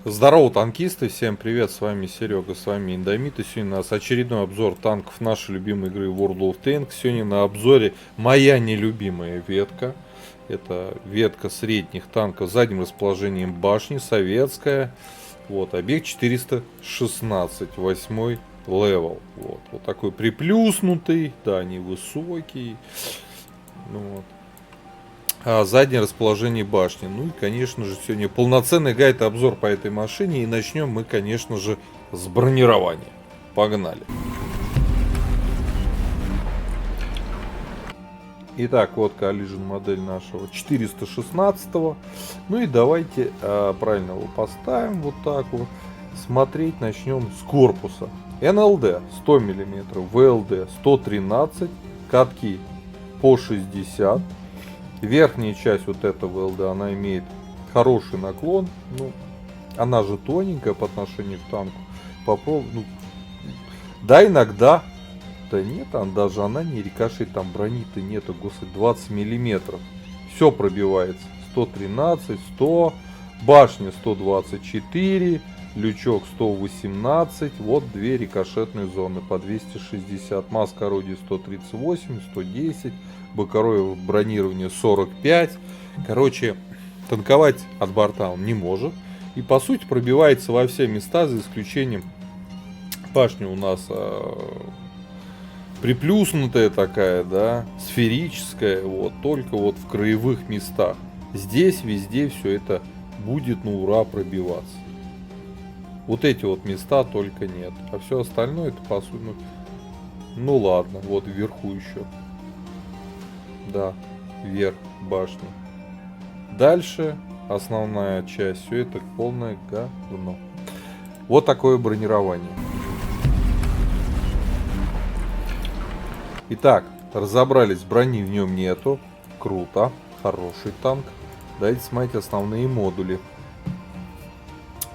Здорово, танкисты, всем привет, с вами Серега, с вами Индомит, и сегодня у нас очередной обзор танков нашей любимой игры World of Tanks. Сегодня на обзоре моя нелюбимая ветка, это ветка средних танков с задним расположением башни, советская, вот, объект 416, 8 левел, вот такой приплюснутый, да, невысокий, ну вот. Заднее расположение башни. Ну и, конечно же, сегодня полноценный гайд и обзор по этой машине. И начнем мы, конечно же, с бронирования. Погнали. Итак, вот collision модель нашего 416. Ну и давайте правильно его поставим вот так вот. Смотреть начнем с корпуса. НЛД 100 мм, ВЛД 113, катки по 60. Верхняя часть вот этого ЛД, она имеет хороший наклон. Ну, она же тоненькая по отношению к танку. Попробуй, ну, да, иногда. Да нет, даже она не рикошет, там брони-то нету, господи, 20 миллиметров. Все пробивается. 113, 100, башня 124, лючок 118. Вот две рикошетные зоны по 260. Маска орудия 138, 110. Боковое бронирование 45. Короче, танковать от борта он не может. И по сути пробивается во все места, за исключением башни у нас приплюснутая такая, да, сферическая, вот, только вот в краевых местах. Здесь везде все это будет на ура пробиваться. Вот эти вот места только нет. А все остальное это по сути, ну ладно, вот вверху еще. Да, вверх башни. Дальше основная часть, все это полное говно. Вот такое бронирование. Итак, разобрались, брони в нем нету. Круто, хороший танк. Давайте смотреть основные модули.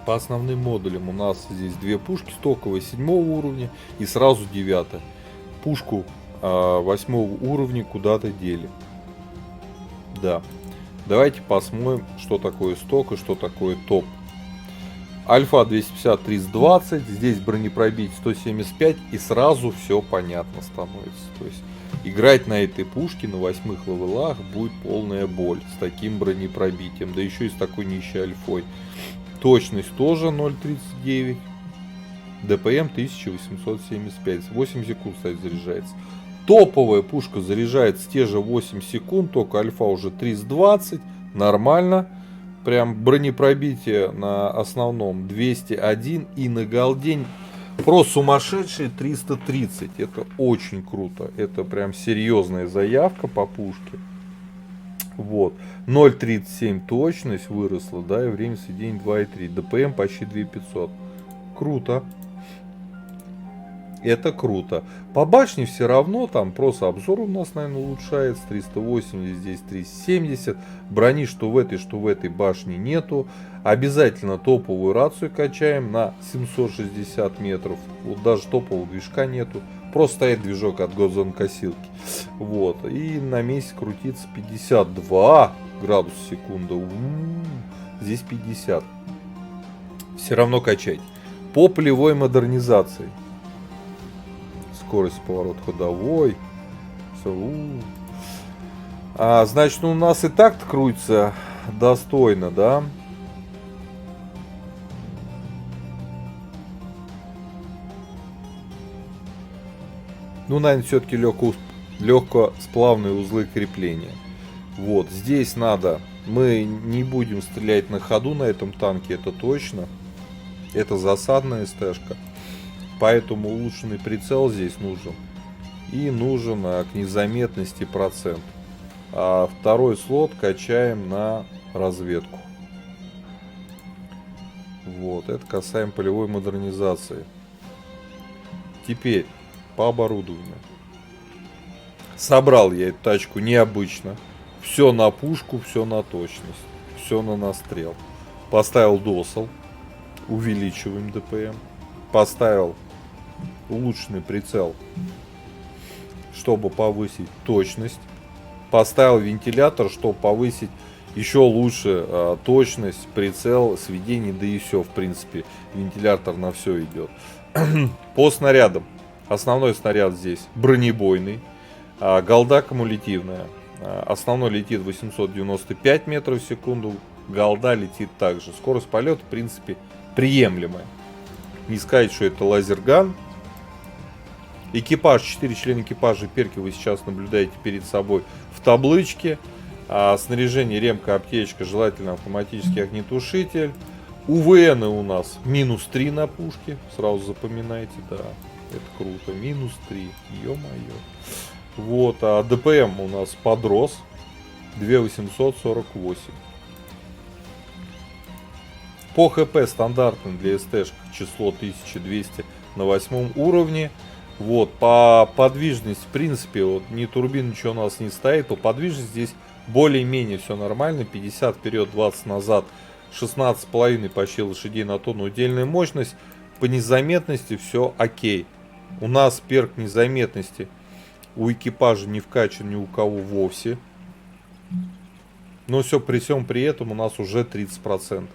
По основным модулям у нас здесь две пушки, стоковые 7 уровня и сразу 9. Пушку 8 уровня куда-то дели. Да. Давайте посмотрим, что такое сток и что такое топ. Альфа 250 320, здесь бронепробить 175 и сразу все понятно становится. То есть играть на этой пушке на 8 левелах будет полная боль с таким бронепробитием, да еще и с такой нищей альфой. Точность тоже 0.39. ДПМ 1875. 8 секунд, кстати, заряжается. Топовая пушка заряжается те же 8 секунд, только альфа уже 320. Нормально. Прям бронепробитие на основном 201 и на голдень просто сумасшедшие 330. Это очень круто. Это прям серьезная заявка по пушке. Вот. 0.37 точность выросла, да, и время сведения 2.3. ДПМ почти 2500. Круто. Это круто. По башне все равно, там просто обзор у нас, наверное, улучшается. 380, здесь 370. Брони что в этой башне нету. Обязательно топовую рацию качаем на 760 метров. Вот даже топового движка нету. Просто стоит движок от госзонкосилки. Вот. И на месте крутится 52 градуса в секунду. Здесь 50. Все равно качать. По полевой модернизации. Скорость поворот ходовой. Значит, у нас и так крутится достойно, да? Ну, наверное, все-таки легкосплавные узлы крепления. Вот, здесь надо... Мы не будем стрелять на ходу на этом танке, это точно. Это засадная СТ-шка. Поэтому улучшенный прицел здесь нужен. И нужен к незаметности процент. А второй слот качаем на разведку. Вот, это касаемо полевой модернизации. Теперь по оборудованию. Собрал я эту тачку необычно. Все на пушку, все на точность. Все на настрел. Поставил досел. Увеличиваем ДПМ. Поставил улучшенный прицел, чтобы повысить точность. Поставил вентилятор, чтобы повысить Еще лучше точность, прицел, сведение, да и все, в принципе. Вентилятор на все идет. По снарядам. Основной снаряд здесь бронебойный. Голда кумулятивная. Основной летит 895 метров в секунду. Голда летит также. Скорость полета, в принципе, приемлемая. Не сказать, что это лазерган. Экипаж, 4 члена экипажа перки вы сейчас наблюдаете перед собой в табличке. Снаряжение, ремка, аптечка, желательно автоматический огнетушитель. УВН у нас -3 на пушке. Сразу запоминайте, да. Это круто. -3. Ё-моё. Вот, а ДПМ у нас подрос. 2848. По ХП стандартным для СТ число 1200 на 8 уровне. Вот, по подвижности, в принципе, вот ни турбин, ничего у нас не стоит. По подвижности здесь более-менее все нормально. 50 вперед, 20 назад, 16,5 почти лошадей на тонну удельная мощность. По незаметности все окей. У нас перк незаметности у экипажа не вкачан ни у кого вовсе. Но все при всем при этом у нас уже 30%.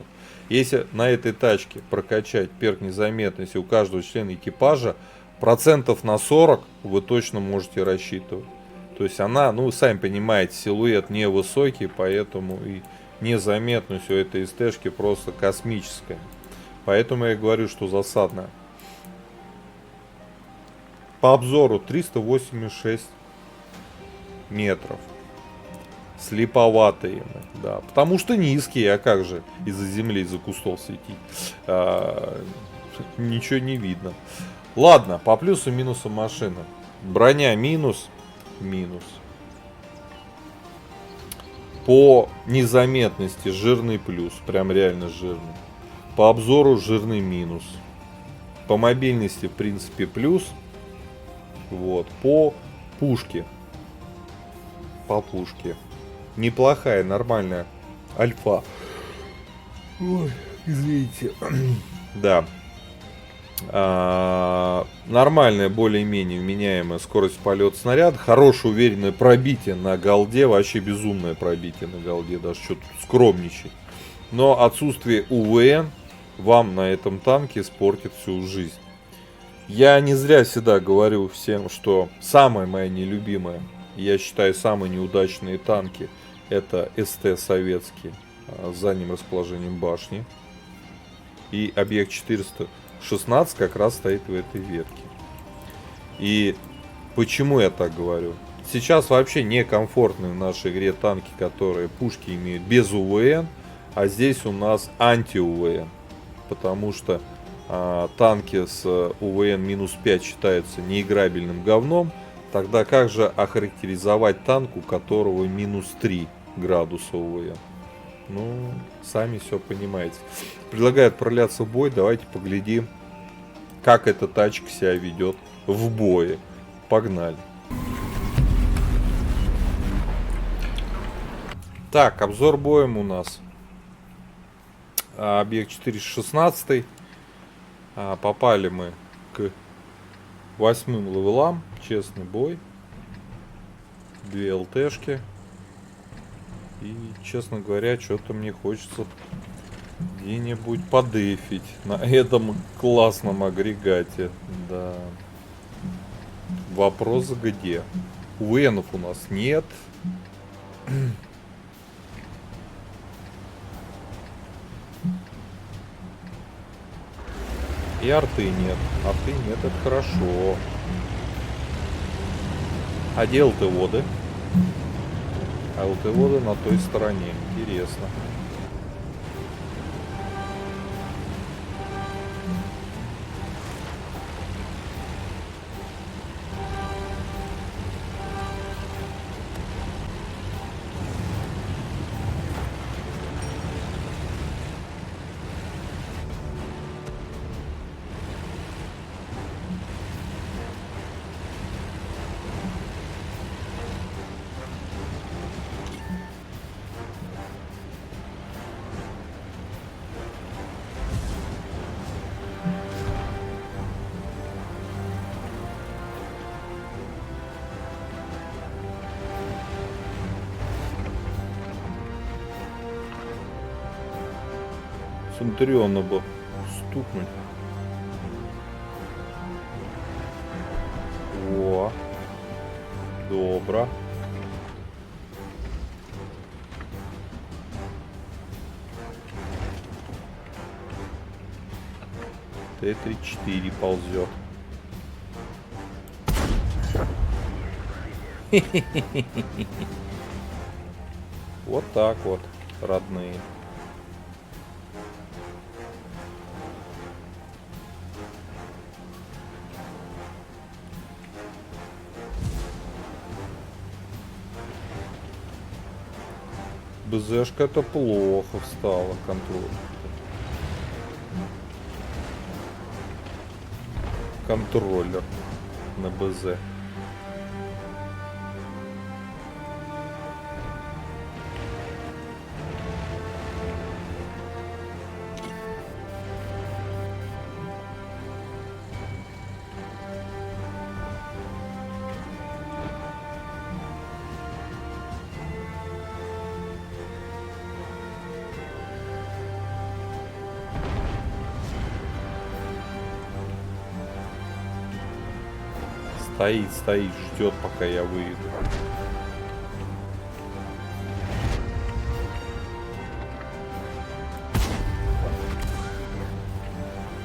Если на этой тачке прокачать перк незаметности у каждого члена экипажа, процентов на 40 вы точно можете рассчитывать. То есть она, ну, сами понимаете, силуэт невысокий, поэтому и незаметность у этой СТ-шки просто космическая. Поэтому я говорю, что засадная. По обзору 386 метров. Слеповатые мы, да. Потому что низкие, а как же из-за земли, из-за кустов светить? Ничего не видно. Ладно, по плюсам и минусам машины. Броня минус. По незаметности жирный плюс. Прям реально жирный. По обзору жирный минус. По мобильности, в принципе, плюс. Вот. По пушке. Неплохая, нормальная альфа. Ой, извините. Да. Нормальная, более-менее вменяемая скорость полета снаряда. Хорошее, уверенное пробитие на голде. Вообще безумное пробитие на голде. Даже что-то скромничать. Но отсутствие УВН вам на этом танке испортит всю жизнь. Я не зря всегда говорю всем, что самая моя нелюбимая, я считаю, самые неудачные танки — это СТ советские с задним расположением башни. И объект 416 как раз стоит в этой ветке. И почему я так говорю? Сейчас вообще некомфортны в нашей игре танки, которые пушки имеют без УВН, а здесь у нас анти-УВН. Потому что танки с УВН -5 считаются неиграбельным говном. Тогда как же охарактеризовать танк, у которого -3 градуса УВН? Ну, сами все понимаете. Предлагаю отправляться в бой. Давайте поглядим, как эта тачка себя ведет в бое. Погнали. Так, обзор боем у нас. Объект 416. Попали мы к 8 левелам. Честный бой. 2 ЛТшки. И, честно говоря, что-то мне хочется где-нибудь подефить на этом классном агрегате. Да. Вопрос где? УВНов у нас нет. И арты нет. Арты нет, это хорошо. А где ЛТ-воды? А ЛТ-воды на той стороне. Интересно. Центуриона бы стукнуть. О, добро. Т-34 ползет. Вот так вот, родные. БЗшка это плохо встала, контроль. Контроллер на БЗ. Стоит, ждет, пока я выйду.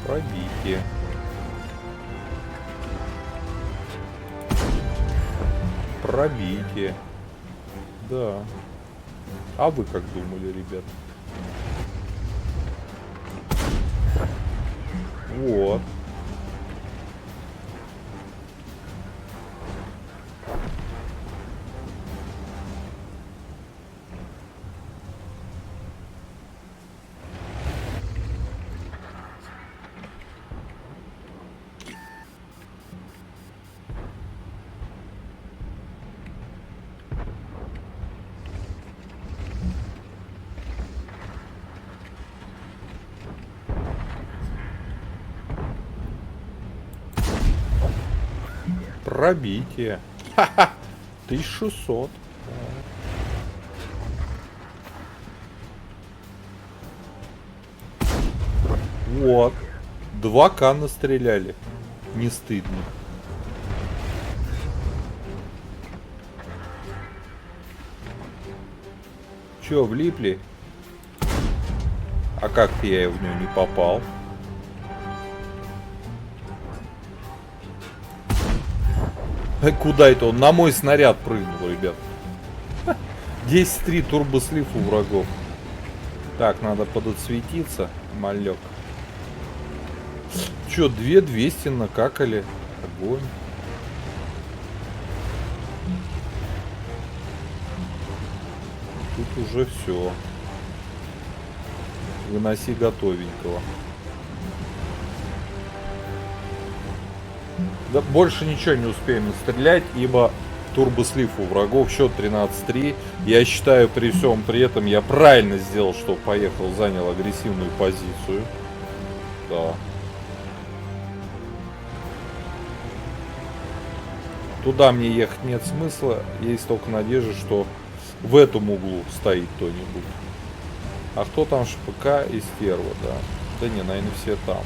Пробитие. Пробитие. Да. А вы как думали, ребят? Вот. Пробитие. Ха-ха. 1600. Вот. 2К настреляли. Не стыдно. Чё, влипли? А как-то я в него не попал. Куда это он? На мой снаряд прыгнул, ребят. 10-3 турбослив у врагов. Так, надо подотсветиться. Малек. Чё, 2200 накакали? Огонь. Тут уже все. Выноси готовенького. Да больше ничего не успеем настрелять, ибо турбослив у врагов, счет 13-3. Я считаю, при всем при этом я правильно сделал, что поехал, занял агрессивную позицию. Да. Туда мне ехать нет смысла, есть только надежда, что в этом углу стоит кто-нибудь. А кто там? ШПК и Стерва, да. Да не, наверное, все там.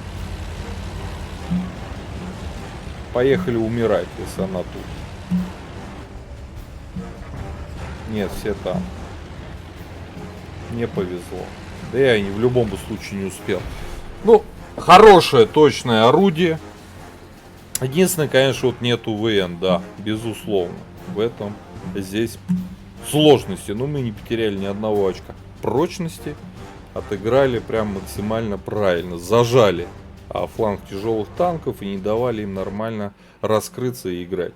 Поехали умирать, если она тут. Нет, все там. Не повезло. Да я и в любом случае не успел. Ну, хорошее, точное орудие. Единственное, конечно, вот нету ВН, да, безусловно. В этом здесь сложности. Но мы не потеряли ни одного очка прочности. Отыграли прям максимально правильно. Зажали фланг тяжелых танков и не давали им нормально раскрыться и играть.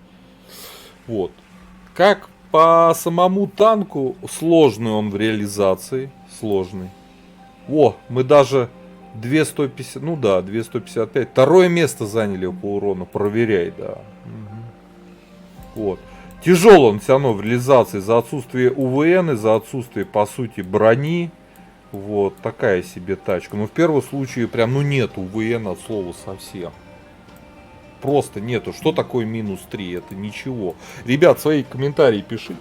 Вот. Как по самому танку, сложный он в реализации. Сложный. О, мы даже 250, ну да, 255. Второе место заняли по урону. Проверяй, да. Угу. Вот. Тяжел он все равно в реализации за отсутствие УВН и за отсутствие, по сути, брони. Вот, такая себе тачка. Но в первом случае прям, ну нету УВН от слова совсем. Просто нету. Что такое минус 3? Это ничего. Ребят, свои комментарии пишите.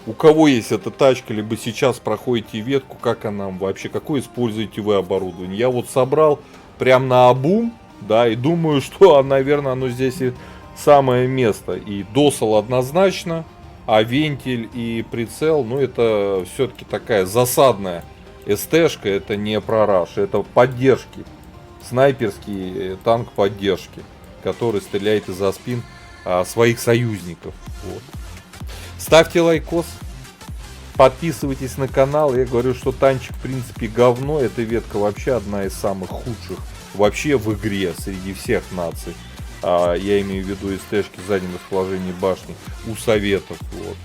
у кого есть эта тачка, либо сейчас проходите ветку, как она вообще, какое используете вы оборудование. Я вот собрал прям наобум, да, и думаю, что, наверное, оно здесь и самое место. И досол однозначно, а вентиль и прицел, ну, это все-таки такая засадная СТ-шка, это не прораш, это поддержки. Снайперский танк поддержки, который стреляет из-за спин своих союзников. Вот. Ставьте лайкос, подписывайтесь на канал. Я говорю, что танчик в принципе говно. Эта ветка вообще одна из самых худших вообще в игре среди всех наций. Я имею в виду СТ-шки в заднем расположении башни у советов.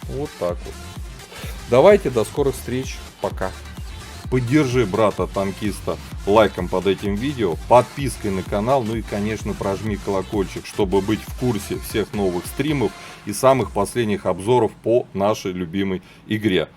Вот так вот. Давайте, до скорых встреч. Пока. Поддержи брата-танкиста лайком под этим видео, подпиской на канал, ну и, конечно, прожми колокольчик, чтобы быть в курсе всех новых стримов и самых последних обзоров по нашей любимой игре.